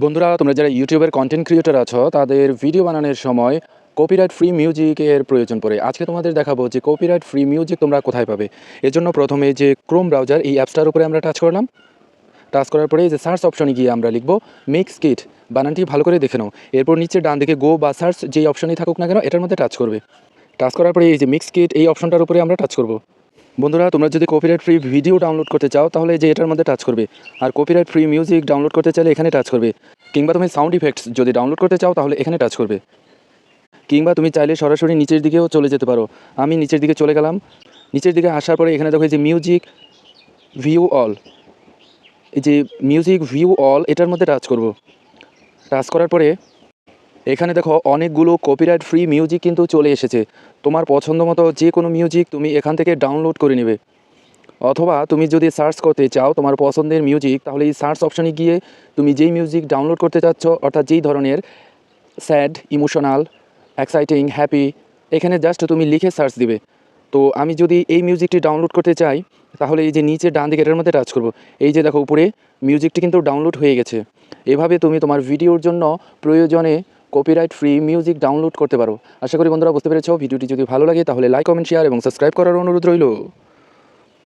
বন্ধুরা, তোমরা যারা ইউটিউবের কন্টেন্ট ক্রিয়েটর আছো তাদের ভিডিও বানানোর সময় কপিরাইট ফ্রি মিউজিকের প্রয়োজন পড়ে। আজকে তোমাদের দেখাবো যে কপিরাইট ফ্রি মিউজিক তোমরা কোথায় পাবে। এজন্য প্রথমে যে ক্রোম ব্রাউজার এই অ্যাপসটার উপরে আমরা টাচ করলাম। টাচ করার পরে যে সার্চ অপশনে গিয়ে আমরা লিখবো মিক্স কিট, বানানটি ভালো করে দেখে নাও। এরপর নিচে ডান দিকে গো বা সার্চ যেই অপশনই থাকুক না কেন এটার মধ্যে টাচ করবে। টাচ করার পরে এই যে মিক্স কিট এই অপশনটার উপরে আমরা টাচ করব। বন্ধুরা, তোমরা যদি কপিরাইট ফ্রি ভিডিও ডাউনলোড করতে চাও তাহলে যে এটার মধ্যে টাচ করবে, আর কপিরাইট ফ্রি মিউজিক ডাউনলোড করতে চাইলে এখানে টাচ করবে, কিংবা তুমি সাউন্ড ইফেক্টস যদি ডাউনলোড করতে চাও তাহলে এখানে টাচ করবে, কিংবা তুমি চাইলে সরাসরি নিচের দিকেও চলে যেতে পারো। আমি নিচের দিকে চলে গেলাম। নিচের দিকে আসার পরে এখানে দেখো এই যে মিউজিক ভিউ অল, এই যে মিউজিক ভিউ অল এটার মধ্যে টাচ করব। টাচ করার পরে এখানে দেখো অনেকগুলো কপিরাইট ফ্রি মিউজিক কিন্তু চলে এসেছে। তোমার পছন্দ মতো যে কোনো মিউজিক তুমি এখান থেকে ডাউনলোড করে নেবে, অথবা তুমি যদি সার্চ করতে চাও তোমার পছন্দের মিউজিক তাহলে এই সার্চ অপশানে গিয়ে তুমি যেই মিউজিক ডাউনলোড করতে চাচ্ছ, অর্থাৎ যেই ধরনের স্যাড, ইমোশনাল, এক্সাইটিং, হ্যাপি, এখানে জাস্ট তুমি লিখে সার্চ দিবে। তো আমি যদি এই মিউজিকটি ডাউনলোড করতে চাই তাহলে এই যে নিচে ডান দিকে এটার মধ্যে টাচ করব। এই যে দেখো উপরে মিউজিকটি কিন্তু ডাউনলোড হয়ে গেছে। এভাবে তুমি তোমার ভিডিওর জন্য প্রয়োজনে কপিরাইট ফ্রি মিউজিক ডাউনলোড করতে পারো। আশা করি বন্ধুরা বুঝতে পেরেছো। ভিডিওটি যদি ভালো লাগে তাহলে লাইক, কমেন্ট, শেয়ার এবং সাবস্ক্রাইব করার অনুরোধ রইল।